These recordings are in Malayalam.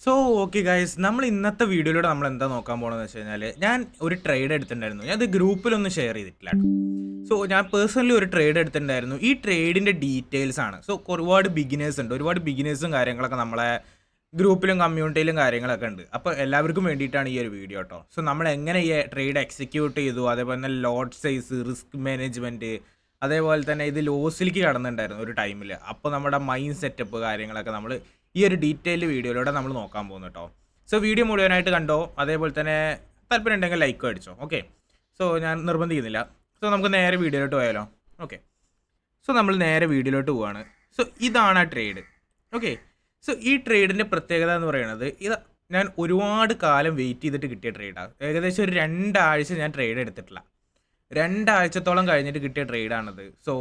സോ ഓക്കെ ഗൈസ്, നമ്മൾ ഇന്നത്തെ വീഡിയോയിലൂടെ നമ്മൾ എന്താ നോക്കാൻ പോകണമെന്ന് വെച്ച് കഴിഞ്ഞാൽ, ഞാൻ ഒരു ട്രേഡ് എടുത്തിട്ടുണ്ടായിരുന്നു. ഞാൻ അത് ഗ്രൂപ്പിലൊന്നും ഷെയർ ചെയ്തിട്ടില്ല. സോ ഞാൻ പേഴ്സണലി ഒരു ട്രേഡ് എടുത്തിട്ടുണ്ടായിരുന്നു. ഈ ട്രേഡിൻ്റെ ഡീറ്റെയിൽസ് ആണ്. സോ ഒരുപാട് ബിഗിനേഴ്സ് ഉണ്ട്, ഒരുപാട് ബിഗിനേഴ്സും കാര്യങ്ങളൊക്കെ നമ്മളെ ഗ്രൂപ്പിലും കമ്മ്യൂണിറ്റിയിലും കാര്യങ്ങളൊക്കെ ഉണ്ട്. അപ്പോൾ എല്ലാവർക്കും വേണ്ടിയിട്ടാണ് ഈ ഒരു വീഡിയോ കേട്ടോ. സോ നമ്മൾ എങ്ങനെ ഈ ട്രേഡ് എക്സിക്യൂട്ട് ചെയ്തു, അതേപോലെ തന്നെ ലോട്ട് സൈസ്, റിസ്ക് മാനേജ്മെൻറ്റ്, അതേപോലെ തന്നെ ഇത് ലോസിലേക്ക് കടന്നിട്ടുണ്ടായിരുന്നു ഒരു ടൈമിൽ. അപ്പോൾ നമ്മുടെ മൈൻഡ് സെറ്റപ്പ് കാര്യങ്ങളൊക്കെ നമ്മൾ ഈ ഒരു ഡീറ്റെയിൽഡ് വീഡിയോയിലൂടെ നമ്മൾ നോക്കാൻ പോകുന്നു കേട്ടോ. സോ വീഡിയോ മുഴുവനായിട്ട് കണ്ടോ, അതേപോലെ തന്നെ താല്പര്യം ഉണ്ടെങ്കിൽ ലൈക്ക് അടിച്ചോ. ഓക്കെ, സോ ഞാൻ നിർബന്ധിക്കുന്നില്ല. സോ നമുക്ക് നേരെ വീഡിയോയിലോട്ട് പോയാലോ. ഓക്കെ, സോ നമ്മൾ നേരെ വീഡിയോയിലോട്ട് പോവാണ്. സോ ഇതാണ് ആ ട്രേഡ്. ഓക്കെ, സോ ഈ ട്രേഡിൻ്റെ പ്രത്യേകത എന്ന് പറയുന്നത്, ഇത് ഞാൻ ഒരുപാട് കാലം വെയിറ്റ് ചെയ്തിട്ട് കിട്ടിയ ട്രേഡാണ്. ഏകദേശം ഒരു 2 ആഴ്ച ഞാൻ ട്രേഡ് എടുത്തിട്ടില്ല. 2 ആഴ്ചത്തോളം കഴിഞ്ഞിട്ട് കിട്ടിയ ട്രേഡാണത്. സോ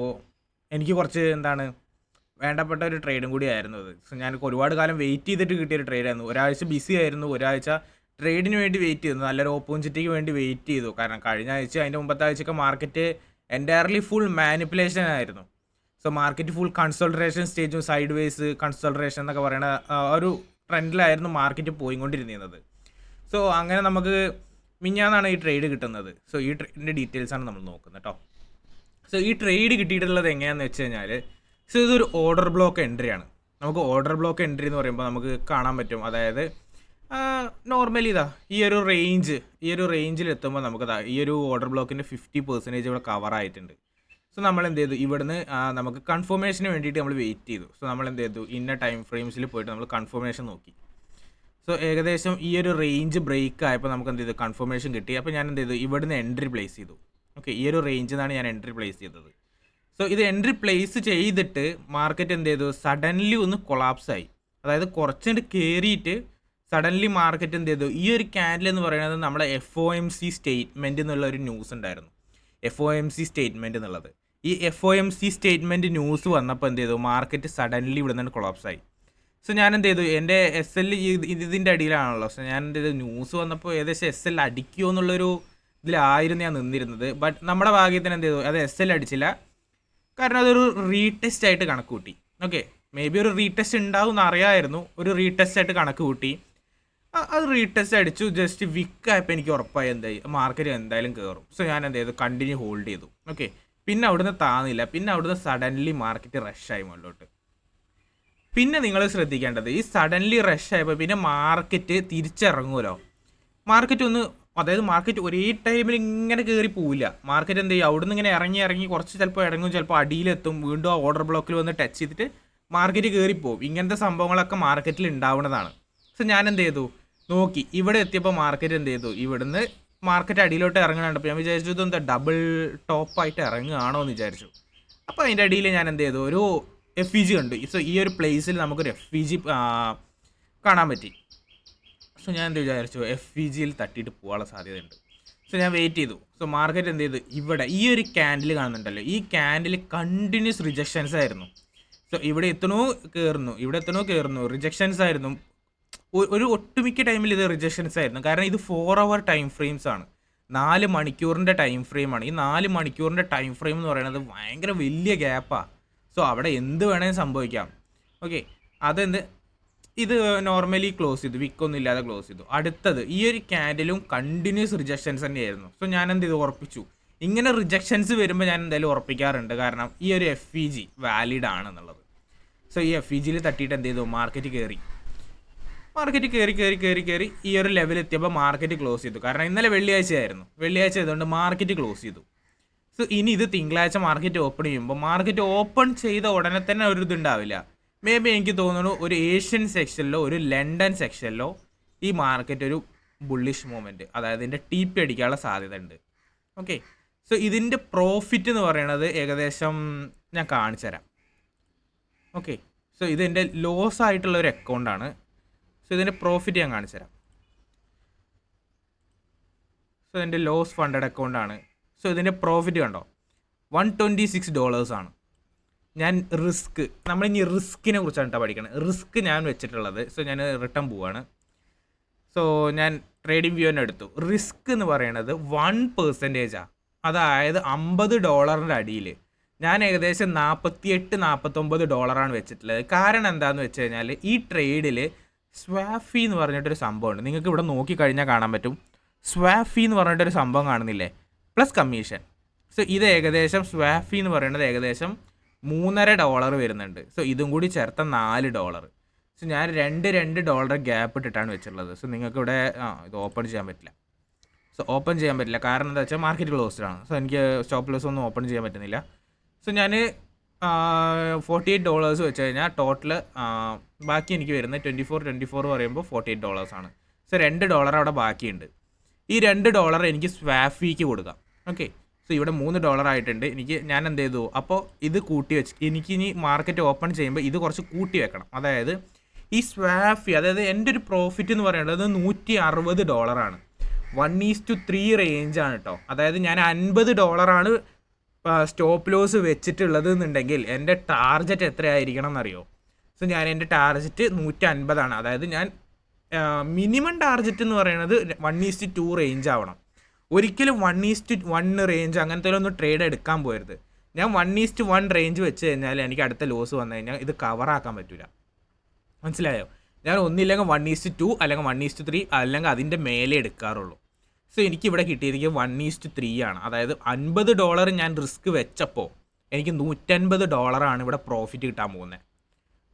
എനിക്ക് കുറച്ച് വേണ്ടപ്പെട്ട ഒരു ട്രേഡും കൂടി ആയിരുന്നു അത്. സോ ഞാൻ ഒരുപാട് കാലം വെയിറ്റ് ചെയ്തിട്ട് കിട്ടിയൊരു ട്രേഡായിരുന്നു. ഒരാഴ്ച ബിസി ആയിരുന്നു, ഒരാഴ്ച ട്രേഡിന് വേണ്ടി വെയിറ്റ് ചെയ്തു, നല്ലൊരു ഓപ്പർച്യൂണിറ്റിക്ക് വേണ്ടി വെയിറ്റ് ചെയ്തു. കാരണം കഴിഞ്ഞ ആഴ്ച, അതിൻ്റെ മുമ്പത്തെ ആഴ്ചയൊക്കെ മാർക്കറ്റ് എൻറ്റയർലി ഫുൾ മാനിപ്പുലേഷൻ ആയിരുന്നു. സോ മാർക്കറ്റ് ഫുൾ കൺസൾട്ടേഷൻ സ്റ്റേജും സൈഡ് വേസ് കൺസൾട്ടേഷൻ എന്നൊക്കെ പറയുന്ന ഒരു ട്രെൻഡിലായിരുന്നു മാർക്കറ്റ് പോയിക്കൊണ്ടിരുന്നത്. സോ അങ്ങനെ നമുക്ക് മിഞ്ഞാന്നാണ് ഈ ട്രേഡ് കിട്ടുന്നത്. സോ ഈ ട്രേഡിൻ്റെ ഡീറ്റെയിൽസാണ് നമ്മൾ നോക്കുന്നത് കേട്ടോ. സോ ഈ ട്രേഡ് കിട്ടിയിട്ടുള്ളത് എങ്ങനെയാണെന്ന് വെച്ച് കഴിഞ്ഞാൽ, സോ ഇതൊരു ഓർഡർ ബ്ലോക്ക് എൻട്രിയാണ്. നമുക്ക് ഓർഡർ ബ്ലോക്ക് എൻട്രി എന്ന് പറയുമ്പോൾ നമുക്ക് കാണാൻ പറ്റും. അതായത് നോർമലി ഈ ഒരു റേഞ്ചിൽ എത്തുമ്പോൾ നമുക്ക് ഈ ഒരു ഓർഡർ ബ്ലോക്കിൻ്റെ 50% ഇവിടെ കവർ ആയിട്ടുണ്ട്. സോ നമ്മൾ എന്ത് ചെയ്തു, ഇവിടുന്ന് നമുക്ക് കൺഫർമേഷന് വേണ്ടിയിട്ട് നമ്മൾ വെയിറ്റ് ചെയ്തു. സോ നമ്മൾ എന്ത് ചെയ്തു, ഇന്ന ടൈം ഫ്രെയിംസിൽ പോയിട്ട് നമ്മൾ കൺഫർമേഷൻ നോക്കി. സോ ഏകദേശം ഈ ഒരു റേഞ്ച് ബ്രേക്ക് ആയപ്പോൾ നമുക്ക് എന്ത് ചെയ്തു, കൺഫർമേഷൻ കിട്ടി. അപ്പോൾ ഞാൻ എന്ത് ചെയ്തു, ഇവിടുന്ന് എൻട്രി പ്ലേസ് ചെയ്തു. ഓക്കെ, ഈ ഒരു റേഞ്ചിൽ നിന്നാണ് ഞാൻ എൻട്രി പ്ലേസ് ചെയ്തത്. സോ ഇത് എൻട്രി പ്ലേസ് ചെയ്തിട്ട് മാർക്കറ്റ് എന്ത് ചെയ്തു, സഡൻലി ഒന്ന് കൊളാപ്സായി. അതായത് കുറച്ചുകൊണ്ട് കയറിയിട്ട് സഡൻലി മാർക്കറ്റ് എന്ത് ചെയ്തു, ഈ ഒരു ക്യാൻഡിൽ എന്ന് പറയുന്നത് നമ്മുടെ FOMC സ്റ്റേറ്റ്മെൻറ്റ് എന്നുള്ള ഒരു ന്യൂസ് ഉണ്ടായിരുന്നു. FOMC സ്റ്റേറ്റ്മെൻറ്റ് എന്നുള്ളത്, ഈ FOMC സ്റ്റേറ്റ്മെൻറ്റ് ന്യൂസ് വന്നപ്പോൾ എന്ത് ചെയ്തു, മാർക്കറ്റ് സഡൻലി ഇവിടെ നിന്ന് കൊളാപ്സായി. സോ ഞാൻ എന്ത് ചെയ്തു, എൻ്റെ SL ഇതിൻ്റെ അടിയിലാണല്ലോ. സോ ഞാൻ എന്ത് ചെയ്തു, ന്യൂസ് വന്നപ്പോൾ ഏകദേശം SL അടിക്കുമോ എന്നുള്ളൊരു ഇതിലായിരുന്നു ഞാൻ നിന്നിരുന്നത്. ബട്ട് നമ്മുടെ ഭാഗ്യത്തിന് എന്ത് ചെയ്തു, അത് SL അടിച്ചില്ല. കാരണം അതൊരു റീടെസ്റ്റ് ആയിട്ട് കണക്ക് കൂട്ടി. ഓക്കെ, മേ ബി ഒരു റീടെസ്റ്റ് ഉണ്ടാവും എന്ന് അറിയാമായിരുന്നു. ഒരു റീടെസ്റ്റ് ആയിട്ട് കണക്ക് കൂട്ടി, അത് റീടെസ്റ്റ് അടിച്ചു. ജസ്റ്റ് വിക്കായപ്പോൾ എനിക്ക് ഉറപ്പായി എന്തായി, മാർക്കറ്റ് എന്തായാലും കയറും. സോ ഞാൻ എന്ത് ചെയ്തു, കണ്ടിന്യൂ ഹോൾഡ് ചെയ്തു. ഓക്കെ, പിന്നെ അവിടുന്ന് താന്നില്ല. പിന്നെ അവിടുന്ന് സഡൻലി മാർക്കറ്റ് റഷായി മുകളിലോട്ട്. പിന്നെ നിങ്ങൾ ശ്രദ്ധിക്കേണ്ടത്, ഈ സഡൻലി റഷ് ആയപ്പോൾ പിന്നെ മാർക്കറ്റ് തിരിച്ചിറങ്ങുമല്ലോ. അതായത് മാർക്കറ്റ് ഒരേ ടൈമിൽ ഇങ്ങനെ കയറി പോവില്ല. മാർക്കറ്റ് എന്ത് ചെയ്യും, അവിടുന്ന് ഇങ്ങനെ ഇറങ്ങി കുറച്ച് ചിലപ്പോൾ ഇറങ്ങും, ചിലപ്പോൾ അടിയിലെത്തും, വീണ്ടും ആ ഓർഡർ ബ്ലോക്കിൽ വന്ന് ടച്ച് ചെയ്തിട്ട് മാർക്കറ്റ് കയറിപ്പോവും. ഇങ്ങനത്തെ സംഭവങ്ങളൊക്കെ മാർക്കറ്റിൽ ഉണ്ടാവുന്നതാണ്. സോ ഞാൻ എന്ത് ചെയ്തു, നോക്കി ഇവിടെ എത്തിയപ്പോൾ മാർക്കറ്റ് എന്ത് ചെയ്തു, ഇവിടുന്ന് മാർക്കറ്റ് അടിയിലോട്ട് ഇറങ്ങുന്നുണ്ടപ്പോൾ ഞാൻ വിചാരിച്ചു ഇതെന്താ ഡബിൾ ടോപ്പായിട്ട് ഇറങ്ങുകയാണോ എന്ന് വിചാരിച്ചു. അപ്പോൾ അതിൻ്റെ അടിയിൽ ഞാൻ എന്ത് ചെയ്തു, ഒരു FEG കണ്ടു. സോ ഈ ഒരു പ്ലേസിൽ നമുക്കൊരു FEG കാണാൻ പറ്റി. സോ ഞാൻ എന്ത് വിചാരിച്ചു, FEGയിൽ തട്ടിയിട്ട് പോകാനുള്ള സാധ്യതയുണ്ട്. സോ ഞാൻ വെയിറ്റ് ചെയ്തു. സോ മാർക്കറ്റ് എന്ത് ചെയ്തു, ഇവിടെ ഈ ഒരു ക്യാൻഡിൽ കാണുന്നുണ്ടല്ലോ, ഈ ക്യാൻഡിൽ കണ്ടിന്യൂസ് റിജക്ഷൻസ് ആയിരുന്നു. സോ ഇവിടെ എത്തണോ കയറുന്നു, റിജക്ഷൻസ് ആയിരുന്നു. ഒരു ഒട്ടുമിക്ക ടൈമിൽ ഇത് റിജക്ഷൻസ് ആയിരുന്നു. കാരണം ഇത് 4 hour ടൈം ഫ്രെയിംസ് ആണ്, 4 മണിക്കൂറിൻ്റെ ടൈം ഫ്രെയിമാണ്. ഈ 4 മണിക്കൂറിൻ്റെ ടൈം ഫ്രെയിം എന്ന് പറയുന്നത് ഭയങ്കര വലിയ ഗ്യാപ്പാണ്. സോ അവിടെ എന്ത് വേണമെങ്കിലും സംഭവിക്കാം. ഓക്കെ, ഇത് നോർമലി ക്ലോസ് ചെയ്തു, വിക്കൊന്നും ഇല്ലാതെ ക്ലോസ് ചെയ്തു. അടുത്തത് ഈ ഒരു ക്യാൻഡിലും കണ്ടിന്യൂസ് റിജക്ഷൻസ് തന്നെയായിരുന്നു. സോ ഞാൻ എന്ത് ചെയ്തു, ഉറപ്പിച്ചു. ഇങ്ങനെ റിജക്ഷൻസ് വരുമ്പോൾ ഞാൻ എന്തായാലും ഉറപ്പിക്കാറുണ്ട്, കാരണം ഈ ഒരു FEG വാലിഡ് ആണെന്നുള്ളത്. സോ ഈ FEGയിൽ തട്ടിയിട്ട് എന്ത് ചെയ്തു, മാർക്കറ്റ് കയറി ഈ ഒരു ലെവൽ എത്തിയപ്പോൾ മാർക്കറ്റ് ക്ലോസ് ചെയ്തു. കാരണം ഇന്നലെ വെള്ളിയാഴ്ച ആയതുകൊണ്ട് മാർക്കറ്റ് ക്ലോസ് ചെയ്തു. സോ ഇനി ഇത് തിങ്കളാഴ്ച മാർക്കറ്റ് ഓപ്പൺ ചെയ്യുമ്പോൾ, മാർക്കറ്റ് ഓപ്പൺ ചെയ്ത ഉടനെ തന്നെ ഒരു ഇതുണ്ടാവില്ല. മേ ബി എനിക്ക് തോന്നുന്നു ഒരു ഏഷ്യൻ സെക്ഷനിലോ ഒരു ലണ്ടൻ സെക്ഷനിലോ ഈ മാർക്കറ്റ് ഒരു ബുള്ളിഷ് മൂവ്മെൻറ്റ്, അതായത് ഇതിൻ്റെ TP അടിക്കാനുള്ള സാധ്യത ഉണ്ട്. ഓക്കെ, സോ ഇതിൻ്റെ പ്രോഫിറ്റ് എന്ന് പറയുന്നത് ഏകദേശം ഞാൻ കാണിച്ചു തരാം. ഓക്കെ, സോ ഇതെൻ്റെ ലോസ് ആയിട്ടുള്ള ഒരു അക്കൗണ്ടാണ്. സോ ഇതിൻ്റെ പ്രോഫിറ്റ് ഞാൻ കാണിച്ചു തരാം. സോ ഇതിൻ്റെ ലോസ് ഫണ്ടഡ് അക്കൗണ്ടാണ്. സോ ഇതിൻ്റെ പ്രോഫിറ്റ് കണ്ടോ, $126 ആണ്. ഞാൻ നമ്മളിനി റിസ്കിനെ കുറിച്ചാണ് പഠിക്കണം. റിസ്ക് ഞാൻ വെച്ചിട്ടുള്ളത്. സോ ഞാൻ റിട്ടേൺ പോവാണ്. സോ ഞാൻ ട്രേഡിംഗ് വ്യൂവിനെ എടുത്തു. റിസ്ക് എന്ന് പറയുന്നത് 1%. അതായത് $50 അടിയിൽ ഞാൻ ഏകദേശം $48-49 വെച്ചിട്ടുള്ളത്. കാരണം എന്താണെന്ന് വെച്ച് കഴിഞ്ഞാൽ, ഈ ട്രേഡിൽ സ്വാപ്പ് ഫീ എന്ന് പറഞ്ഞിട്ടൊരു സംഭവമുണ്ട്. നിങ്ങൾക്ക് ഇവിടെ നോക്കിക്കഴിഞ്ഞാൽ കാണാൻ പറ്റും. സ്വാപ്പ് ഫീ എന്ന് പറഞ്ഞിട്ടൊരു സംഭവം കാണുന്നില്ലേ, പ്ലസ് കമ്മീഷൻ. സോ ഇത് ഏകദേശം സ്വാപ്പ് ഫീ എന്ന് പറയുന്നത് ഏകദേശം $3.5 വരുന്നുണ്ട്. സോ ഇതും കൂടി ചേർത്ത $4. സോ ഞാൻ $2 ഗ്യാപ്പ് ഇട്ടിട്ടാണ് വെച്ചിട്ടുള്ളത്. സോ നിങ്ങൾക്ക് ഇവിടെ ഇത് ഓപ്പൺ ചെയ്യാൻ പറ്റില്ല. സോ ഓപ്പൺ ചെയ്യാൻ പറ്റില്ല കാരണം എന്താ വെച്ചാൽ മാർക്കറ്റ് ക്ലോസ്ഡ് ആണ്. സോ എനിക്ക് സ്റ്റോപ്പ് ലോസ് ഒന്നും ഓപ്പൺ ചെയ്യാൻ പറ്റുന്നില്ല. സോ ഞാൻ $48 വെച്ച് കഴിഞ്ഞാൽ ടോട്ടൽ ബാക്കി എനിക്ക് വരുന്നത് 24 പറയുമ്പോൾ $48 ആണ്. സോ $2 അവിടെ ബാക്കിയുണ്ട്. ഈ $2 എനിക്ക് സ്വാപ്പ് ഫീക്ക് കൊടുക്കാം. ഓക്കെ, സോ ഇവിടെ $3 ആയിട്ടുണ്ട്. ഞാൻ എന്ത് ചെയ്തു, അപ്പോൾ ഇത് കൂട്ടി വെച്ച് എനിക്കിനി മാർക്കറ്റ് ഓപ്പൺ ചെയ്യുമ്പോൾ ഇത് കുറച്ച് കൂട്ടി വെക്കണം. അതായത് ഈ സ്വാപ്പ് ഫീ, അതായത് എൻ്റെ ഒരു പ്രോഫിറ്റ് എന്ന് പറയുന്നത് $160 ആണ്. 1:3 റേഞ്ചാണ് കേട്ടോ. അതായത് ഞാൻ $50 സ്റ്റോപ്പ് ലോസ് വെച്ചിട്ടുള്ളത് എന്നുണ്ടെങ്കിൽ എൻ്റെ ടാർഗറ്റ് എത്രയായിരിക്കണം എന്നറിയോ? സോ ഞാൻ എൻ്റെ ടാർഗറ്റ് 150 ആണ്. അതായത് ഞാൻ മിനിമം ടാർഗറ്റ് എന്ന് പറയുന്നത് 1:2 റേഞ്ച് ആവണം. ഒരിക്കലും 1:1 റേഞ്ച് അങ്ങനത്തെ ഒന്നും ട്രേഡ് എടുക്കാൻ പോരുത്. ഞാൻ 1:1 റേഞ്ച് വെച്ച് കഴിഞ്ഞാൽ എനിക്ക് അടുത്ത ലോസ് വന്നു കഴിഞ്ഞാൽ ഇത് കവറാക്കാൻ പറ്റില്ല. മനസ്സിലായോ? ഞാൻ ഒന്നില്ലെങ്കിൽ 1:2 അല്ലെങ്കിൽ 1:3 അല്ലെങ്കിൽ അതിൻ്റെ മേലെ എടുക്കാറുള്ളൂ. സോ എനിക്കിവിടെ കിട്ടിയിരിക്കുക 1:3 ആണ്. അതായത് $50 ഞാൻ റിസ്ക് വെച്ചപ്പോൾ എനിക്ക് $150 ഇവിടെ പ്രോഫിറ്റ് കിട്ടാൻ പോകുന്നത്.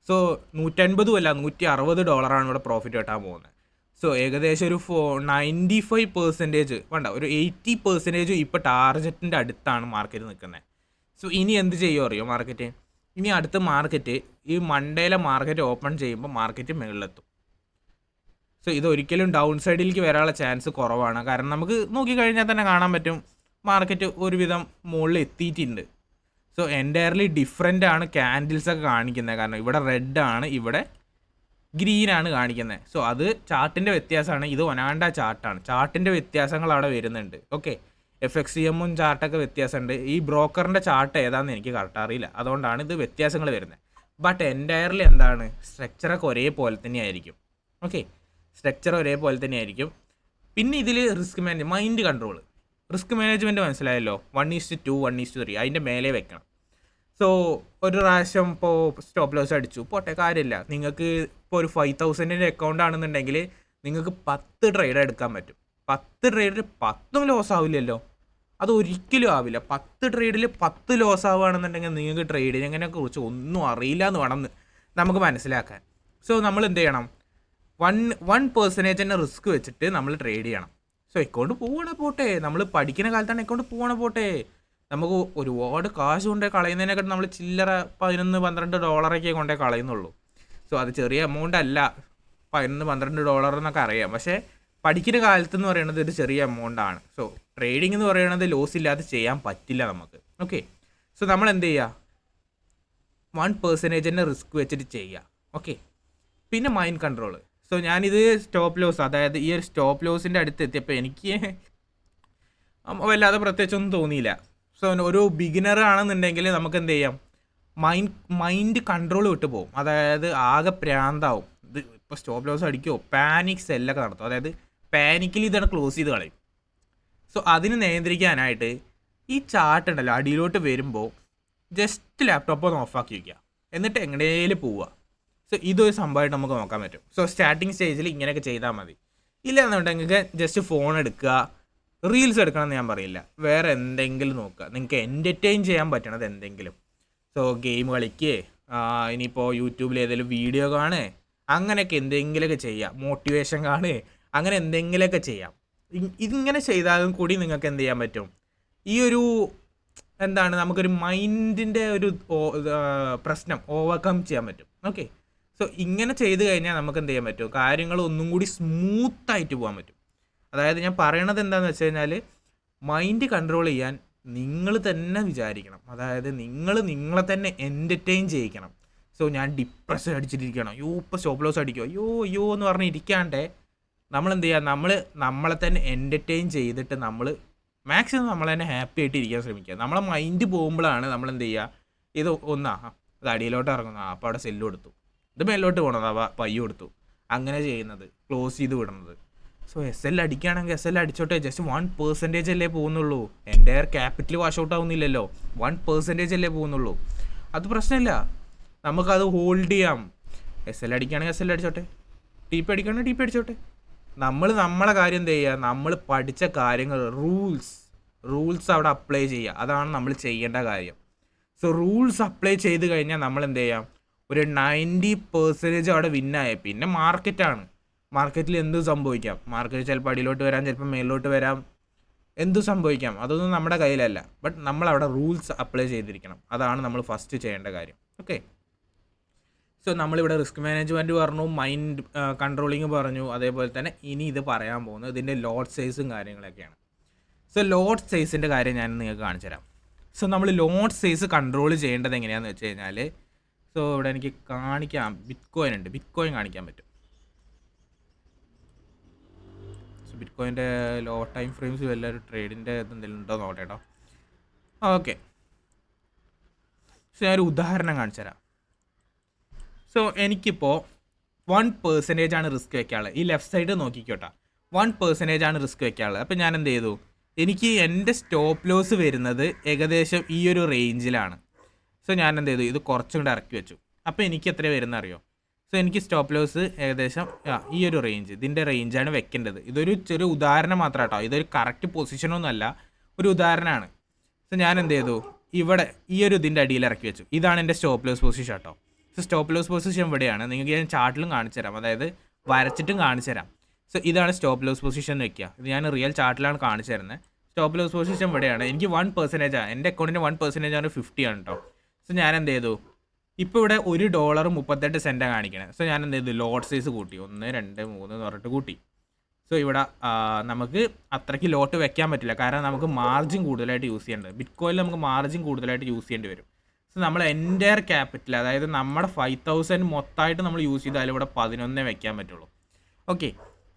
സോ 150 അല്ല $160 ഇവിടെ പ്രോഫിറ്റ് കിട്ടാൻ പോകുന്നത്. സോ ഏകദേശം ഒരു 95% വേണ്ട, ഒരു 80% ഇപ്പോൾ ടാർഗറ്റിൻ്റെ അടുത്താണ് മാർക്കറ്റ് നിൽക്കുന്നത്. സോ ഇനി എന്ത് ചെയ്യുമോ അറിയോ മാർക്കറ്റ്? ഇനി അടുത്ത മാർക്കറ്റ് ഈ മൺഡേയിലെ മാർക്കറ്റ് ഓപ്പൺ ചെയ്യുമ്പോൾ മാർക്കറ്റ് മുകളിലെത്തും. സോ ഇതൊരിക്കലും ഡൗൺ സൈഡിലേക്ക് വരാനുള്ള ചാൻസ് കുറവാണ്. കാരണം നമുക്ക് നോക്കിക്കഴിഞ്ഞാൽ തന്നെ കാണാൻ പറ്റും മാർക്കറ്റ് ഒരുവിധം മുകളിൽ എത്തിയിട്ടുണ്ട്. സോ എൻറ്റയർലി ഡിഫറെൻ്റ് ആണ് ക്യാൻഡിൽസൊക്കെ കാണിക്കുന്നത്. കാരണം ഇവിടെ റെഡ് ആണ്, ഇവിടെ ഗ്രീനാണ് കാണിക്കുന്നത്. സോ അത് ചാർട്ടിൻ്റെ വ്യത്യാസമാണ്. ഇത് ഒനാണ്ട ചാർട്ടാണ്. ചാർട്ടിൻ്റെ വ്യത്യാസങ്ങൾ അവിടെ വരുന്നുണ്ട്. ഓക്കെ, FXCM ചാർട്ടൊക്കെ വ്യത്യാസമുണ്ട്. ഈ ബ്രോക്കറിൻ്റെ ചാർട്ട് ഏതാണെന്ന് എനിക്ക് കറക്റ്റ് അറിയില്ല, അതുകൊണ്ടാണ് ഇത് വ്യത്യാസങ്ങൾ വരുന്നത്. ബട്ട് എൻറ്റയർലി എന്താണ്, സ്ട്രക്ചറൊക്കെ ഒരേപോലെ തന്നെയായിരിക്കും. ഓക്കെ, സ്ട്രക്ചർ ഒരേപോലെ തന്നെയായിരിക്കും. പിന്നെ ഇതിൽ മൈൻഡ് കൺട്രോൾ, റിസ്ക് മാനേജ്മെൻറ്റ് മനസ്സിലായല്ലോ. 1:2 1:3 അതിൻ്റെ മേലെ വെക്കണം. സോ ഒരു പ്രാവശ്യം ഇപ്പോൾ സ്റ്റോപ്പ് ലോസ് അടിച്ചു പോട്ടെ, കാര്യമില്ല. നിങ്ങൾക്ക് ഇപ്പോൾ ഒരു 5,000 അക്കൗണ്ട് ആണെന്നുണ്ടെങ്കിൽ നിങ്ങൾക്ക് 10 ട്രേഡ് എടുക്കാൻ പറ്റും. 10 ട്രേഡിൽ 10 ലോസ് ആവില്ലല്ലോ, അത് ഒരിക്കലും ആവില്ല. 10 ട്രേഡിൽ 10 ലോസ് ആവുകയാണെന്നുണ്ടെങ്കിൽ നിങ്ങൾക്ക് ട്രേഡിങ്ങിനെ കുറിച്ച് ഒന്നും അറിയില്ല എന്ന് വേണം നമുക്ക് മനസ്സിലാക്കാൻ. സോ നമ്മൾ എന്ത് ചെയ്യണം, 1% തന്നെ റിസ്ക് വെച്ചിട്ട് നമ്മൾ ട്രേഡ് ചെയ്യണം. സോ അക്കൗണ്ട് പോവണ പോട്ടെ, നമ്മൾ പഠിക്കുന്ന കാലത്താണ് അക്കൗണ്ട് പോവണ പോട്ടെ. നമുക്ക് ഒരുപാട് കാശ് കൊണ്ടേ കളയുന്നതിനെക്കാട്ട് നമ്മൾ ചില്ലറ $11-12 കൊണ്ടേ കളയുന്നുള്ളൂ. സോ അത് ചെറിയ എമൗണ്ട് അല്ല, $11-12 എന്നൊക്കെ അറിയാം. പക്ഷേ പഠിക്കുന്ന കാലത്ത് എന്ന് പറയുന്നത് ഒരു ചെറിയ എമൗണ്ട് ആണ്. സോ ട്രേഡിംഗ് എന്ന് പറയുന്നത് ലോസ് ഇല്ലാതെ ചെയ്യാൻ പറ്റില്ല നമുക്ക്. ഓക്കെ, സോ നമ്മൾ എന്ത് ചെയ്യുക, 1% തന്നെ റിസ്ക് വെച്ചിട്ട് ചെയ്യുക. ഓക്കെ, പിന്നെ മൈൻഡ് കൺട്രോൾ. സോ ഞാനിത് സ്റ്റോപ്പ് ലോസ്, അതായത് ഈ ഒരു സ്റ്റോപ്പ് ലോസിൻ്റെ അടുത്ത് എത്തിയപ്പോൾ എനിക്ക് വല്ലാതെ പ്രത്യേകിച്ചൊന്നും തോന്നിയില്ല. സോ ഒരു ബിഗിനർ ആണെന്നുണ്ടെങ്കിൽ നമുക്ക് എന്ത് ചെയ്യാം, മൈൻഡ് കൺട്രോൾ വിട്ട് പോകും. അതായത് ആകെ പ്രാന്താവും. ഇത് ഇപ്പോൾ സ്റ്റോപ്പ് ലോസ് അടിക്കുമോ, പാനിക് സെല്ലൊക്കെ നടത്തും. അതായത് പാനിക്കലി ഇതാണ് ക്ലോസ് ചെയ്ത് കളയും. സോ അതിന് നിയന്ത്രിക്കാനായിട്ട് ഈ ചാർട്ട് ഉണ്ടല്ലോ, അടിയിലോട്ട് വരുമ്പോൾ ജസ്റ്റ് ലാപ്ടോപ്പ് ഒന്ന് ഓഫാക്കി വയ്ക്കുക, എന്നിട്ട് എങ്ങനെയും പോവുക. സോ ഇതൊരു സംഭവമായിട്ട് നമുക്ക് നോക്കാൻ പറ്റും. സോ സ്റ്റാർട്ടിങ് സ്റ്റേജിൽ ഇങ്ങനെയൊക്കെ ചെയ്താൽ മതി. ഇല്ല എന്നുണ്ടെങ്കിൽ ജസ്റ്റ് ഫോൺ എടുക്കുക, റീൽസ് എടുക്കണമെന്ന് ഞാൻ പറയില്ല, വേറെ എന്തെങ്കിലും നോക്കുക, നിങ്ങൾക്ക് എൻ്റർടൈൻ ചെയ്യാൻ പറ്റണത് എന്തെങ്കിലും. സോ ഗെയിം കളിക്കുക, ഇനിയിപ്പോൾ യൂട്യൂബിൽ ഏതെങ്കിലും വീഡിയോ കാണുക, അങ്ങനെയൊക്കെ എന്തെങ്കിലുമൊക്കെ ചെയ്യാം, മോട്ടിവേഷൻ കാണുക, അങ്ങനെ എന്തെങ്കിലുമൊക്കെ ചെയ്യാം. ഇതിങ്ങനെ ചെയ്താലും കൂടി നിങ്ങൾക്ക് എന്ത് ചെയ്യാൻ പറ്റും, ഈ ഒരു എന്താണ്, നമുക്കൊരു മൈൻഡിൻ്റെ ഒരു പ്രശ്നം ഓവർകം ചെയ്യാൻ പറ്റും. ഓക്കെ, സോ ഇങ്ങനെ ചെയ്ത് കഴിഞ്ഞാൽ നമുക്ക് എന്ത് ചെയ്യാൻ പറ്റും, കാര്യങ്ങൾ ഒന്നും കൂടി സ്മൂത്തായിട്ട് പോകാൻ പറ്റും. അതായത് ഞാൻ പറയണത് എന്താണെന്ന് വെച്ച് കഴിഞ്ഞാൽ, മൈൻഡ് കൺട്രോൾ ചെയ്യാൻ നിങ്ങൾ തന്നെ വിചാരിക്കണം. അതായത് നിങ്ങളെ തന്നെ എൻ്റർടൈൻ ചെയ്യിക്കണം. സോ ഞാൻ ഡിപ്രഷൻ അടിച്ചിട്ടിരിക്കണം, ഇപ്പോൾ സ്റ്റോപ്പ് ലോസ് അടിക്കുമോ, അയ്യോ എന്ന് പറഞ്ഞ് ഇരിക്കാണ്ടേ നമ്മളെന്ത് ചെയ്യുക, നമ്മളെ തന്നെ എൻ്റർടൈൻ ചെയ്തിട്ട് നമ്മൾ മാക്സിമം നമ്മൾ തന്നെ ഹാപ്പി ആയിട്ട് ഇരിക്കാൻ ശ്രമിക്കുക. നമ്മളെ മൈൻഡ് പോകുമ്പോഴാണ് നമ്മളെന്ത് ചെയ്യുക, ഇത് അത് അടിയിലോട്ട് ഇറങ്ങുന്ന, അപ്പോൾ അവിടെ സെല്ല് കൊടുത്തു, ഇത് മേലോട്ട് പോകണത് പയ്യ കൊടുത്തു, അങ്ങനെ ചെയ്യുന്നത്, ക്ലോസ് ചെയ്ത് വിടുന്നത്. സോ SL അടിക്കുകയാണെങ്കിൽ SL അടിച്ചോട്ടെ, ജസ്റ്റ് 1% അല്ലേ പോകുന്നുള്ളൂ. എൻ്റെ ക്യാപിറ്റൽ വാഷ് ഔട്ട് ആവുന്നില്ലല്ലോ, 1% അല്ലേ പോകുന്നുള്ളൂ. അത് പ്രശ്നമില്ല, നമുക്കത് ഹോൾഡ് ചെയ്യാം. SL അടിക്കുകയാണെങ്കിൽ SL അടിച്ചോട്ടെ, ടി പി അടിക്കണേ ടി പി അടിച്ചോട്ടെ. നമ്മൾ നമ്മളെ കാര്യം എന്ത് ചെയ്യുക, നമ്മൾ പഠിച്ച കാര്യങ്ങൾ റൂൾസ് അവിടെ അപ്ലൈ ചെയ്യുക. അതാണ് നമ്മൾ ചെയ്യേണ്ട കാര്യം. സോ റൂൾസ് അപ്ലൈ ചെയ്ത് കഴിഞ്ഞാൽ നമ്മൾ എന്ത് ചെയ്യാം, ഒരു 90% അവിടെ വിന്നായ. പിന്നെ മാർക്കറ്റാണ്, മാർക്കറ്റിൽ എന്തും സംഭവിക്കാം. മാർക്കറ്റ് ചിലപ്പോൾ അടിയിലോട്ട് വരാം, ചിലപ്പോൾ മേളിലോട്ട് വരാം, എന്തും സംഭവിക്കാം. അതൊന്നും നമ്മുടെ കയ്യിലല്ല. ബട്ട് നമ്മളവിടെ റൂൾസ് അപ്ലൈ ചെയ്തിരിക്കണം. അതാണ് നമ്മൾ ഫസ്റ്റ് ചെയ്യേണ്ട കാര്യം. ഓക്കെ. സോ നമ്മളിവിടെ റിസ്ക് മാനേജ്മെൻറ്റ് പറഞ്ഞു, മൈൻഡ് കൺട്രോളിങ് പറഞ്ഞു. അതേപോലെ തന്നെ ഇനി ഇത് പറയാൻ പോകുന്നത് ഇതിൻ്റെ ലോട്ട് സൈസും കാര്യങ്ങളൊക്കെയാണ്. സോ ലോട്ട് സൈസിൻ്റെ കാര്യം ഞാൻ നിങ്ങൾക്ക് കാണിച്ചു തരാം. സോ നമ്മൾ ലോട്ട് സൈസ് കൺട്രോൾ ചെയ്യേണ്ടത് എങ്ങനെയാണെന്ന് വെച്ച് കഴിഞ്ഞാൽ, സോ ഇവിടെ എനിക്ക് കാണിക്കാം, ബിറ്റ്കോയിൻ ഉണ്ട്, ബിറ്റ്കോയിൻ കാണിക്കാൻ പറ്റും. സോ ബിറ്റ്കോയിൻ്റെ ലോ ടൈം ഫ്രെയിംസ് വല്ല ഒരു ട്രേഡിൻ്റെ എന്തെങ്കിലും ഉണ്ടോ നോക്കട്ടെ കേട്ടോ. ഓക്കെ. സോ ഞാനൊരു ഉദാഹരണം കാണിച്ചു തരാം. സോ എനിക്കിപ്പോൾ 1% ആണ് റിസ്ക് വയ്ക്കാനുള്ളത്. ഈ ലെഫ്റ്റ് സൈഡ് നോക്കിക്കോട്ടെ, 1% ആണ് റിസ്ക് വയ്ക്കാനുള്ളത്. അപ്പോൾ ഞാൻ എന്ത് ചെയ്തു, എനിക്ക് എൻ്റെ സ്റ്റോപ്പ് ലോസ് വരുന്നത് ഏകദേശം ഈ ഒരു റേഞ്ചിലാണ്. സോ ഞാൻ എന്ത് ചെയ്തു, ഇത് കുറച്ചും കൂടെ ഇറക്കി വെച്ചു. അപ്പോൾ എനിക്ക് എത്ര വരുന്ന അറിയോ? സോ എനിക്ക് സ്റ്റോപ്പ് ലോസ് ഏകദേശം ഈ ഒരു റേഞ്ച്, ഇതിൻ്റെ റേഞ്ചാണ് വെക്കേണ്ടത്. ഇതൊരു ചെറിയ ഉദാഹരണം മാത്രം കേട്ടോ, ഇതൊരു കറക്റ്റ് പൊസിഷനൊന്നുമല്ല, ഒരു ഉദാഹരണമാണ്. സോ ഞാൻ എന്ത് ചെയ്തു, ഇവിടെ ഈ ഒരു ഇതിൻ്റെ അടിയിൽ ഇറക്കി വെച്ചു. ഇതാണ് എൻ്റെ സ്റ്റോപ്പ് ലോസ് പൊസിഷൻ കേട്ടോ. സോ സ്റ്റോപ്പ് ലോസ് പൊസിഷൻ ഇവിടെയാണ്. നിങ്ങൾക്ക് ഞാൻ ചാർട്ടിലും കാണിച്ചു തരാം, അതായത് വരച്ചിട്ടും കാണിച്ചു തരാം. സോ ഇതാണ് സ്റ്റോപ്പ് ലോസ് പൊസിഷൻ എന്ന് വെക്കുക. ഇത് ഞാൻ റിയൽ ചാർട്ടിലാണ് കാണിച്ചു തരുന്നത്. സ്റ്റോപ്പ് ലോസ് പൊസിഷൻ ഇവിടെയാണ്. എനിക്ക് 1% ആണ്, എൻ്റെ അക്കൗണ്ടിൻ്റെ 1% ആണ് 50 ആണ് കേട്ടോ. സോ ഞാൻ എന്ത് ചെയ്തു, ഇപ്പോൾ ഇവിടെ $1.38 കാണിക്കണത്. സോ ഞാൻ എന്ത് ചെയ്തു, ലോട്ട് സൈസ് കൂട്ടി, 1, 2, 3 എന്ന് പറഞ്ഞിട്ട് കൂട്ടി. സോ ഇവിടെ നമുക്ക് അത്രയ്ക്ക് ലോട്ട് വെക്കാൻ പറ്റില്ല, കാരണം നമുക്ക് മാർജിൻ കൂടുതലായിട്ട് യൂസ് ചെയ്യേണ്ടത്. ബിറ്റ്കോയിനിൽ നമുക്ക് മാർജിൻ കൂടുതലായിട്ട് യൂസ് ചെയ്യേണ്ടി വരും. സോ നമ്മൾ എൻ്റയർ ക്യാപിറ്റൽ, അതായത് നമ്മുടെ 5000 മൊത്തമായിട്ട് നമ്മൾ യൂസ് ചെയ്താലും ഇവിടെ 11 വെക്കാൻ പറ്റുള്ളൂ. ഓക്കെ.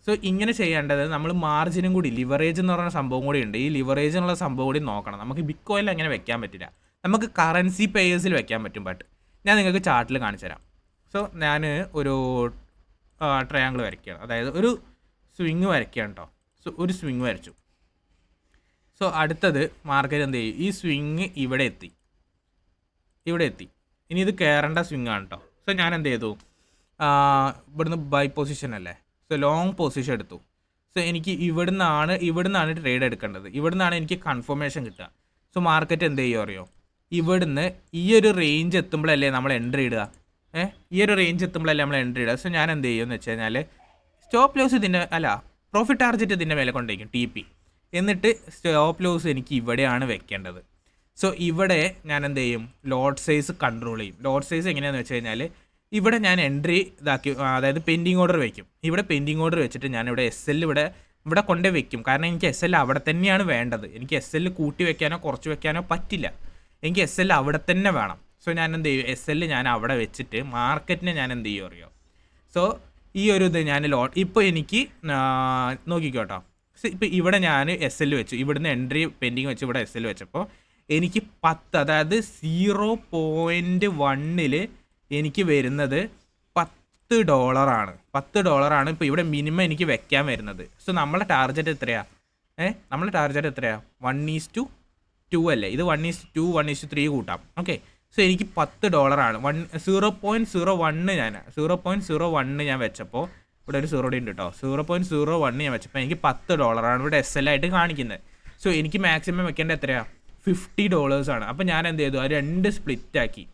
സോ ഇങ്ങനെ ചെയ്യേണ്ടത് നമ്മൾ മാർജിനും കൂടി, ലിവറേജ് എന്ന് പറയുന്ന സംഭവം കൂടി ഉണ്ട്. ഈ ലിവറേജ് എന്നുള്ള സംഭവം കൂടി നോക്കണം. നമുക്ക് ബിറ്റ്കോയിനിൽ അങ്ങനെ വെക്കാൻ പറ്റില്ല, നമുക്ക് കറൻസി പേയേഴ്സിൽ വെക്കാൻ പറ്റും. ബട്ട് ഞാൻ നിങ്ങൾക്ക് ചാർട്ടിൽ കാണിച്ചു തരാം. സോ ഞാൻ ഒരു ട്രയാങ്കിൾ വരയ്ക്കുകയാണ്, അതായത് ഒരു സ്വിങ് വരയ്ക്കുകയാണ് കേട്ടോ. സോ ഒരു സ്വിങ് വരച്ചു. സോ അടുത്തത് മാർക്കറ്റ് എന്ത് ചെയ്യും, ഈ സ്വിങ് ഇവിടെ എത്തി. ഇനി ഇത് കയറേണ്ട സ്വിങ് ആണ് കേട്ടോ. സോ ഞാൻ എന്ത് ചെയ്തു, ഇവിടുന്ന് ബൈ പൊസിഷൻ അല്ലേ, സോ ലോങ് പൊസിഷൻ എടുത്തു. സോ എനിക്ക് ഇവിടുന്നാണ് ട്രേഡ് എടുക്കേണ്ടത്, ഇവിടുന്നാണ് എനിക്ക് കൺഫർമേഷൻ കിട്ടുക. സോ മാർക്കറ്റ് എന്ത് ചെയ്യുമോ അറിയോ, ഇവിടുന്ന് ഈ ഒരു റേഞ്ച് എത്തുമ്പോഴല്ലേ നമ്മൾ എൻട്രി ഇടുക. ഈ ഒരു റേഞ്ച് എത്തുമ്പോഴല്ലേ നമ്മൾ എൻട്രി ഇടുക. സോ ഞാൻ എന്ത് ചെയ്യുമെന്ന് വെച്ച് കഴിഞ്ഞാൽ, സ്റ്റോപ്പ് ലോസ് ഇതിൻ്റെ പ്രോഫിറ്റ് ടാർഗറ്റ് ഇതിൻ്റെ മേലെ കൊണ്ടുവയ്ക്കും, TP. എന്നിട്ട് സ്റ്റോപ്പ് ലോസ് എനിക്ക് ഇവിടെയാണ് വെക്കേണ്ടത്. സോ ഇവിടെ ഞാൻ എന്ത് ചെയ്യും, ലോട്ട് സൈസ് കൺട്രോൾ ചെയ്യും. ലോട്ട് സൈസ് എങ്ങനെയാണെന്ന് വെച്ച് കഴിഞ്ഞാൽ, ഇവിടെ ഞാൻ എൻട്രി ഇതാക്കി, അതായത് പെൻഡിങ് ഓർഡർ വയ്ക്കും. ഇവിടെ പെൻഡിങ് ഓർഡർ വെച്ചിട്ട് ഞാൻ ഇവിടെ SL ഇവിടെ കൊണ്ടേ വെക്കും. കാരണം എനിക്ക് SL അവിടെ തന്നെയാണ് വേണ്ടത്. എനിക്ക് SL കൂട്ടി വെക്കാനോ കുറച്ച് വെക്കാനോ പറ്റില്ല, എനിക്ക് SL അവിടെ തന്നെ വേണം. സോ ഞാൻ എന്ത് ചെയ്യും, SL ഞാൻ അവിടെ വെച്ചിട്ട് മാർക്കറ്റിനെ ഞാൻ എന്ത് ചെയ്യും അറിയോ. സോ ഈ ഒരു ഇത് ഞാൻ ഇപ്പോൾ എനിക്ക് നോക്കിക്കോട്ടോ. സോ ഇപ്പോൾ ഇവിടെ ഞാൻ SL വെച്ചു, ഇവിടുന്ന് എൻട്രി പെൻഡിങ് വെച്ച് ഇവിടെ SL വെച്ചപ്പോൾ എനിക്ക് 10, അതായത് 0.1 എനിക്ക് വരുന്നത് $10 $10 ഇപ്പോൾ ഇവിടെ മിനിമം എനിക്ക് വെക്കാൻ വരുന്നത്. സോ നമ്മളെ ടാർഗറ്റ് എത്രയാണ്, നമ്മളെ ടാർഗറ്റ് എത്രയാണ്, 1:2 അല്ലേ, ഇത് 1:2 1:3 കൂട്ടാം. ഓക്കെ. സോ എനിക്ക് $10 0.01 ഞാൻ വെച്ചപ്പോൾ, ഇവിടെ ഒരു 0 ഉണ്ട് കേട്ടോ, 0.01 ഞാൻ വെച്ചപ്പോൾ എനിക്ക് $10 ഇവിടെ SL ആയിട്ട് കാണിക്കുന്നത്. സോ എനിക്ക് മാക്സിമം വെക്കേണ്ട എത്രയാണ്, $50 ആണ്. അപ്പോൾ ഞാൻ എന്ത് ചെയ്തു, അത് 2 സ്പ്ലിറ്റാക്കി.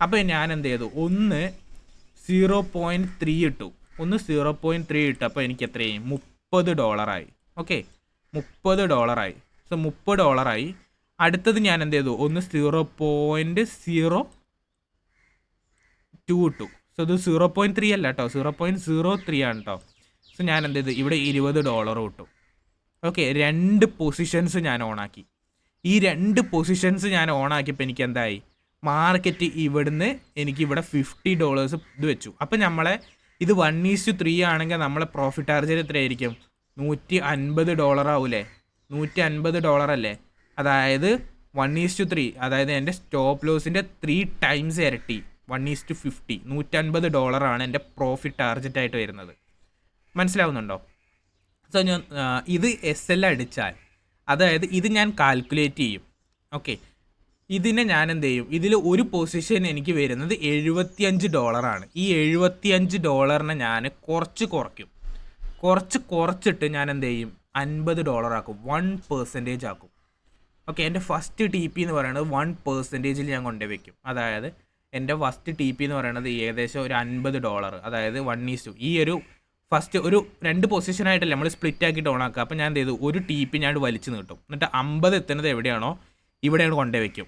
അപ്പോൾ ഞാൻ എന്ത് ചെയ്തു, ഒന്ന് 0.3 ഇട്ടു, ഒന്ന് 0.3 ഇട്ടു. അപ്പോൾ എനിക്ക് എത്രയായി, $30 ഓക്കെ, $30 സോ $30. അടുത്തത് ഞാൻ എന്ത് ചെയ്തു, ഒന്ന് 0.02 ഇട്ടു. സോ ഇത് 0.3 അല്ല കേട്ടോ, 0.03 ആണ് കേട്ടോ. സോ ഞാൻ എന്ത് ചെയ്തു, ഇവിടെ $20 ഇട്ടു. ഓക്കെ. 2 പൊസിഷൻസ് ഞാൻ ഓണാക്കി. ഈ 2 പൊസിഷൻസ് ഞാൻ ഓണാക്കിയപ്പോൾ എനിക്ക് എന്തായി, മാർക്കറ്റ് ഇവിടുന്ന് എനിക്കിവിടെ $50 ഇത് വെച്ചു. അപ്പോൾ നമ്മളെ ഇത് 1:3 ആണെങ്കിൽ നമ്മളെ പ്രോഫിറ്റ് ടാർഗറ്റ് എത്രയായിരിക്കും, $150 ആവൂലേ, $150 അല്ലേ. അതായത് 1:3, അതായത് എൻ്റെ സ്റ്റോപ്പ് ലോസിൻ്റെ 3 ടൈംസ് ഇരട്ടി, 1:50. $150 ആണ് എൻ്റെ പ്രോഫിറ്റ് ടാർഗറ്റായിട്ട് വരുന്നത്. മനസ്സിലാവുന്നുണ്ടോ? സോ ഞാൻ ഇത് SL അടിച്ചാൽ, അതായത് ഇത് ഞാൻ കാൽക്കുലേറ്റ് ചെയ്യും. ഓക്കെ. ഇതിനെ ഞാൻ എന്ത് ചെയ്യും, ഇതിൽ ഒരു പൊസിഷൻ എനിക്ക് വരുന്നത് $75. ഈ $75 ഞാൻ കുറച്ചിട്ട് ഞാൻ എന്ത് ചെയ്യും, $50 ആക്കും, 1% ആക്കും. ഓക്കെ, എൻ്റെ ഫസ്റ്റ് ടി പി എന്ന് പറയുന്നത് 1% ഞാൻ കൊണ്ടുവയ്ക്കും. അതായത് എൻ്റെ ഫസ്റ്റ് ടി പി എന്ന് പറയുന്നത് ഏകദേശം ഒരു $50, അതായത് 1:2. ഈ ഒരു ഫസ്റ്റ് ഒരു 2 പൊസിഷനായിട്ടല്ലേ നമ്മൾ സ്പ്ലിറ്റ് ആക്കിയിട്ട് ഓണാക്കുക. അപ്പോൾ ഞാൻ എന്ത് ചെയ്തു, ഒരു ടി പി ഞാൻ വലിച്ചു നീട്ടും. എന്നിട്ട് 50 എത്തുന്നത് എവിടെയാണോ ഇവിടെയാണ് കൊണ്ടുവയ്ക്കും.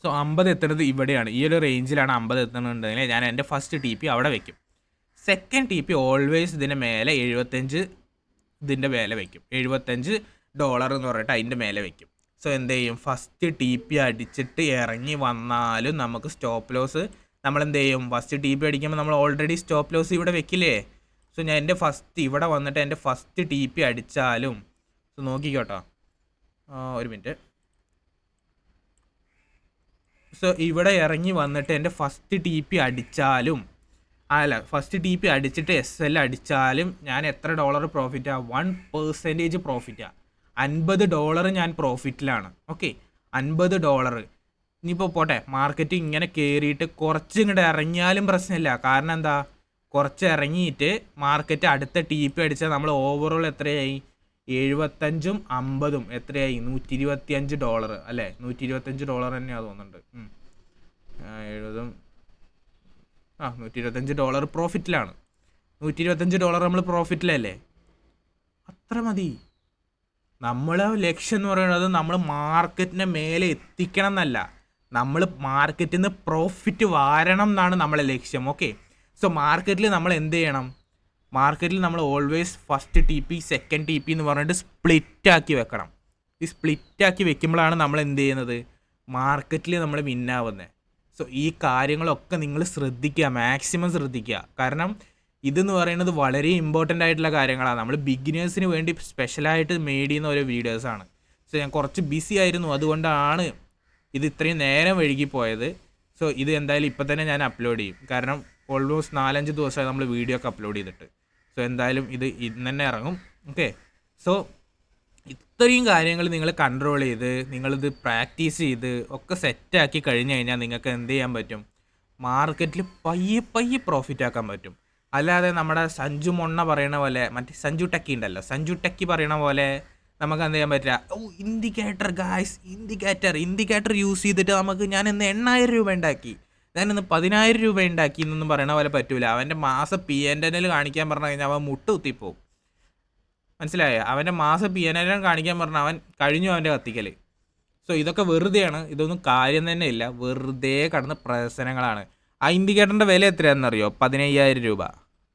സോ 50 എത്തുന്നത് ഇവിടെയാണ്, ഈ ഒരു റേഞ്ചിലാണ് 50 എത്തുന്നുണ്ടെങ്കിൽ ഞാൻ എൻ്റെ ഫസ്റ്റ് ടി പി അവിടെ വയ്ക്കും. സെക്കൻഡ് ടി പി ഓൾവേസ് ഇതിൻ്റെ മേലെ 75 ഇതിൻ്റെ മേലെ വയ്ക്കും. $75 എന്ന് പറഞ്ഞിട്ട് അതിൻ്റെ മേലെ വയ്ക്കും. സോ എന്ത് ചെയ്യും, ഫസ്റ്റ് ടി പി അടിച്ചിട്ട് ഇറങ്ങി വന്നാലും നമുക്ക് സ്റ്റോപ്പ് ലോസ് നമ്മളെന്ത് ചെയ്യും, ഫസ്റ്റ് ടി പി അടിക്കുമ്പോൾ നമ്മൾ ഓൾറെഡി സ്റ്റോപ്പ് ലോസ് ഇവിടെ വെക്കില്ലേ. സോ ഞാൻ എൻ്റെ ഫസ്റ്റ് ഇവിടെ വന്നിട്ട് എൻ്റെ ഫസ്റ്റ് ടി പി അടിച്ചാലും, സോ നോക്കിക്കോട്ടോ, ഒരു മിനിറ്റ്. സോ ഇവിടെ ഇറങ്ങി വന്നിട്ട് എൻ്റെ ഫസ്റ്റ് ടി പി അടിച്ചാലും, ഫസ്റ്റ് ടി പി അടിച്ചിട്ട് SL അടിച്ചാലും ഞാൻ എത്ര ഡോളർ പ്രോഫിറ്റാണ്, 1% പ്രോഫിറ്റാണ്. $50 ഞാൻ പ്രോഫിറ്റിലാണ്. ഓക്കെ, $50. ഇനിയിപ്പോൾ പോട്ടെ, മാർക്കറ്റ് ഇങ്ങനെ കയറിയിട്ട് കുറച്ച് ഇങ്ങോട്ട് ഇറങ്ങിയാലും പ്രശ്നമില്ല. കാരണം എന്താ, കുറച്ച് ഇറങ്ങിയിട്ട് മാർക്കറ്റ് അടുത്ത ടി പി അടിച്ചാൽ നമ്മൾ ഓവറോൾ എത്രയായി, 75ഉം 50ഉം എത്രയായി, $125 അല്ലേ, $125 തന്നെയാണ് തോന്നുന്നുണ്ട്. 70 $125 പ്രോഫിറ്റിലാണ്. $125 നമ്മൾ പ്രോഫിറ്റിലല്ലേ, അത്ര മതി. നമ്മളെ ലക്ഷ്യം എന്ന് പറയുന്നത് നമ്മൾ മാർക്കറ്റിനെ മേലെ എത്തിക്കണം എന്നല്ല, നമ്മൾ മാർക്കറ്റിൽ നിന്ന് പ്രോഫിറ്റ് വാരണം എന്നാണ് നമ്മളെ ലക്ഷ്യം. ഓക്കെ, സോ മാർക്കറ്റിൽ നമ്മൾ എന്ത് ചെയ്യണം, മാർക്കറ്റിൽ നമ്മൾ always first T P second T P എന്ന് പറഞ്ഞിട്ട് സ്പ്ലിറ്റാക്കി വെക്കണം. ഈ സ്പ്ലിറ്റാക്കി വെക്കുമ്പോഴാണ് നമ്മൾ എന്ത് ചെയ്യുന്നത്, മാർക്കറ്റിൽ നമ്മൾ വിന്നാവുന്നത്. സോ ഈ കാര്യങ്ങളൊക്കെ നിങ്ങൾ ശ്രദ്ധിക്കുക, മാക്സിമം ശ്രദ്ധിക്കുക. കാരണം ഇതെന്ന് പറയുന്നത് വളരെ ഇമ്പോർട്ടൻ്റ് ആയിട്ടുള്ള കാര്യങ്ങളാണ്. നമ്മൾ ബിഗിനേഴ്സിന് വേണ്ടി സ്പെഷ്യലായിട്ട് മെയ്ഡ് ചെയ്യുന്ന ഓരോ വീഡിയോസാണ്. സോ ഞാൻ കുറച്ച് ബിസി ആയിരുന്നു, അതുകൊണ്ടാണ് ഇത് ഇത്രയും നേരം വൈകിപ്പോയത്. സോ ഇത് എന്തായാലും ഇപ്പം തന്നെ ഞാൻ അപ്ലോഡ് ചെയ്യും. കാരണം ഓൾമോസ്റ്റ് 4-5 ദിവസമായി നമ്മൾ വീഡിയോ ഒക്കെ അപ്ലോഡ് ചെയ്തിട്ട്. സോ എന്തായാലും ഇത് ഇന്ന് തന്നെ ഇറങ്ങും. ഓക്കെ, സോ ഇത്രയും കാര്യങ്ങൾ നിങ്ങൾ കൺട്രോൾ ചെയ്ത് നിങ്ങളിത് പ്രാക്ടീസ് ചെയ്ത് ഒക്കെ സെറ്റാക്കി കഴിഞ്ഞ് കഴിഞ്ഞാൽ നിങ്ങൾക്ക് എന്ത് ചെയ്യാൻ പറ്റും, മാർക്കറ്റിൽ പയ്യെ പ്രോഫിറ്റ് ആക്കാൻ പറ്റും. അല്ലാതെ നമ്മുടെ സഞ്ജു മൊണ്ണ പറയണ പോലെ, മറ്റേ സഞ്ജു ടെക്കി ഉണ്ടല്ലോ, സഞ്ജു ടെക്കി പറയണ പോലെ നമുക്ക് എന്ത് ചെയ്യാൻ പറ്റില്ല. ഇൻഡിക്കേറ്റർ ഗായ്സ്, ഇൻഡിക്കേറ്റർ യൂസ് ചെയ്തിട്ട് നമുക്ക് ഞാനിന്ന് 8000 രൂപ ഉണ്ടാക്കി, ഞാനിന്ന് 10000 രൂപ ഉണ്ടാക്കി എന്നൊന്നും പറയണ പോലെ പറ്റൂല. അവൻ്റെ മാസം P&L കാണിക്കാൻ പറഞ്ഞു കഴിഞ്ഞാൽ അവൻ മുട്ട് കുത്തിപ്പോവും. മനസ്സിലായോ, അവൻ്റെ മാസം P&L കാണിക്കാൻ പറഞ്ഞാൽ അവൻ കഴിഞ്ഞു അവൻ്റെ കത്തിക്കൽ. സോ ഇതൊക്കെ വെറുതെയാണ്, ഇതൊന്നും കാര്യം തന്നെ ഇല്ല, വെറുതെ കടന്ന പ്രശ്നങ്ങളാണ്. ആ ഇൻഡിക്കേറ്ററിൻ്റെ വില എത്രയാണെന്നറിയോ, 15000 രൂപ.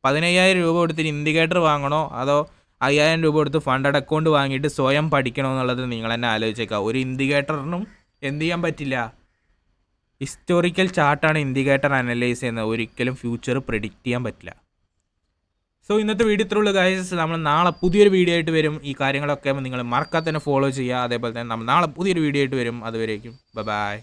15000 രൂപ കൊടുത്തിട്ട് ഇൻഡിക്കേറ്റർ വാങ്ങണോ അതോ 5000 രൂപ കൊടുത്ത് ഫണ്ടഡ് അക്കൗണ്ട് വാങ്ങിയിട്ട് സ്വയം പഠിക്കണോ എന്നുള്ളത് നിങ്ങൾ തന്നെ ആലോചിച്ചേക്കാം. ഒരു ഇൻഡിക്കേറ്ററിനും എന്ത് ചെയ്യാൻ പറ്റില്ല, ഹിസ്റ്റോറിക്കൽ ചാർട്ടാണ് ഇൻഡിക്കേറ്റർ അനലൈസ് ചെയ്യുന്നത്, ഒരിക്കലും ഫ്യൂച്ചർ പ്രെഡിക്റ്റ് ചെയ്യാൻ പറ്റില്ല. സോ ഇന്നത്തെ വീഡിയോ ഇത്രയുള്ളൂ ഗൈസ്. നമ്മൾ നാളെ പുതിയൊരു വീഡിയോ ആയിട്ട് വരും. ഈ കാര്യങ്ങളൊക്കെ നിങ്ങൾ മറക്കാതെ തന്നെ ഫോളോ ചെയ്യുക. അതേപോലെ തന്നെ നമ്മൾ നാളെ പുതിയൊരു വീഡിയോ ആയിട്ട് വരും. അതുവരേക്കും ബൈ.